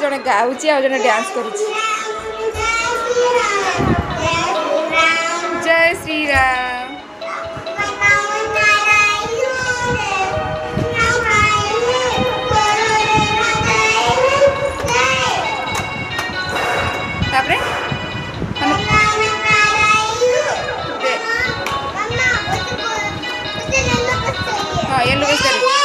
जड़े गाँची आ जड़े डांस कर जय श्री राम हाँ येलो बस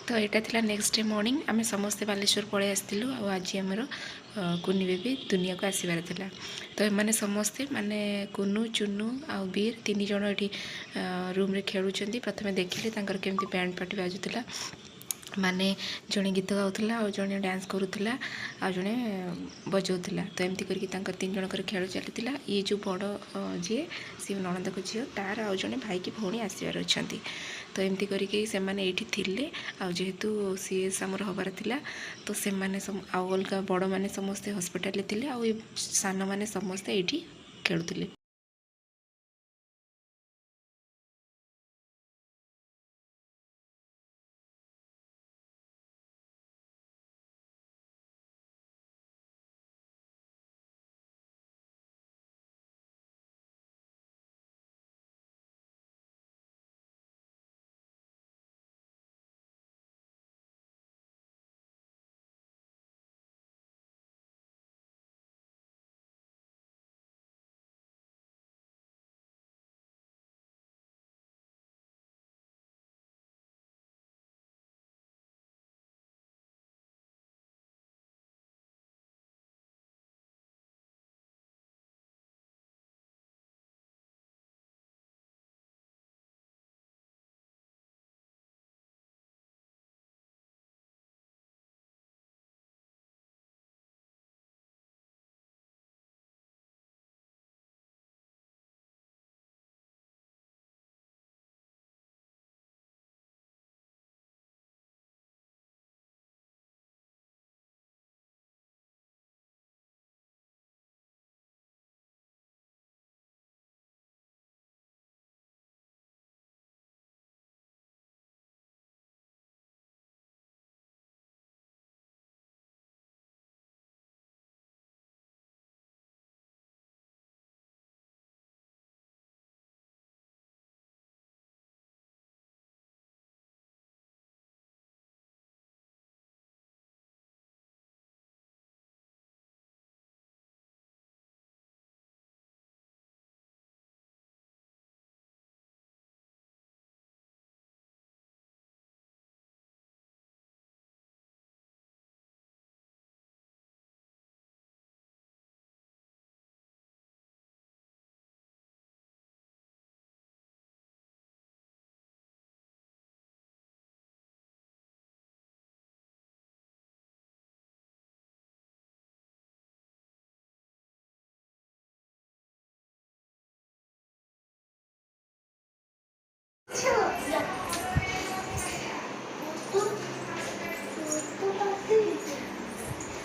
तो यहाँ था नेक्स्ट डे मॉर्निंग आम समस्ते बालेश्वर पलि आसलु आज आमर कुनी बेबी दुनिया को आसबार था तो एम समस्ते माने कुनू चुनू आ बीर तीन जन ये रूम रे खेलुंट प्रथम देखिले केमती बैंड पार्टी बाजुला माने जड़े गीत गाऊला आ जड़े डांस करूला आ जड़े बजाऊला तो एमती करके तीन जनकर खेल चली ये जो बड़ जी सी ननद को झील तार आ जड़े भाई की भौणी आसबार अच्छा तो एमती करके थे जेहेतु सीएस आमर हबार थिला तो से अलग बड़ मैंने समस्ते हॉस्पिटल थे आ सान मैंने समस्ते ये खेलुले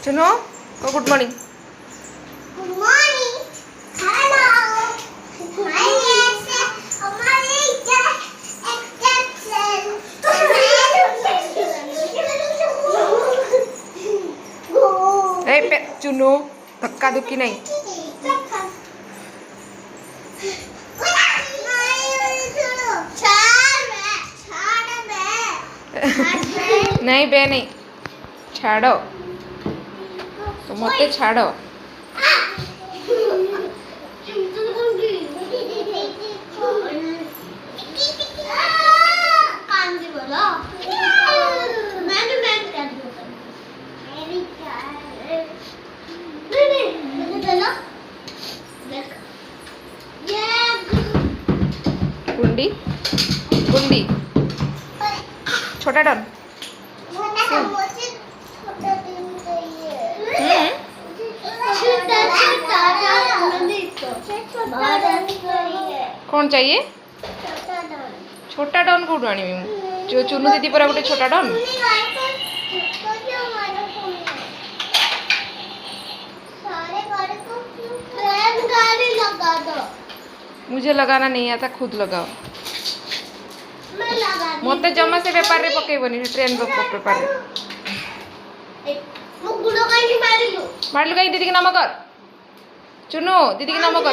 चुनो good morning Good morning. Hello. My name is Amalika Extension. पे चुनो धक्का धुक्की नहीं नहीं बे नहीं छाड़ो तो मत छाड़ो गुंडी गुंडी छोटा डन कौन चाहिए छोटा डॉन छोटा डॉन कौटू आनी जो चुनु दीदी पर गोटे छोटा डॉन मम्मी गाइस को क्यों मारो तुमने सारे गाड़ी को ट्रेन गाड़ी लगा दो मुझे लगाना नहीं आता खुद लगाओ मैं लगा दी मत जमा से पेपर रे पकेबनी ट्रेन पेपर मु गुलो काई मारिलु मारलु कहीं दीदी के नाम कर चुनु दीदी के नाम कर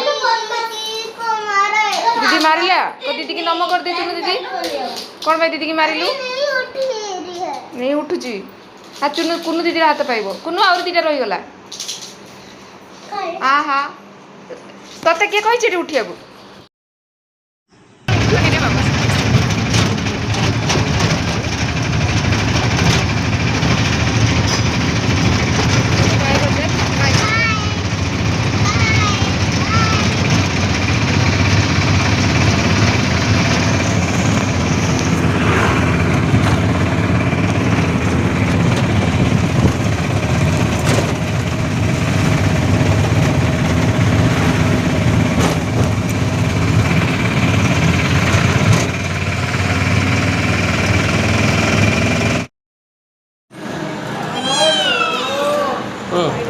को मारा है दीदी मारिला तो दीदी के नाम कर दे चुनु दीदी कौन भाई दीदी की मारिलु नहीं उठी रही है नहीं उठुची हाँ चुनु कुनु दीदी हाथ पाइब कुनु आउर दीटा रहीगला काई हाँ हाँ तते किए कही उठिया को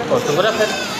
कौन फिर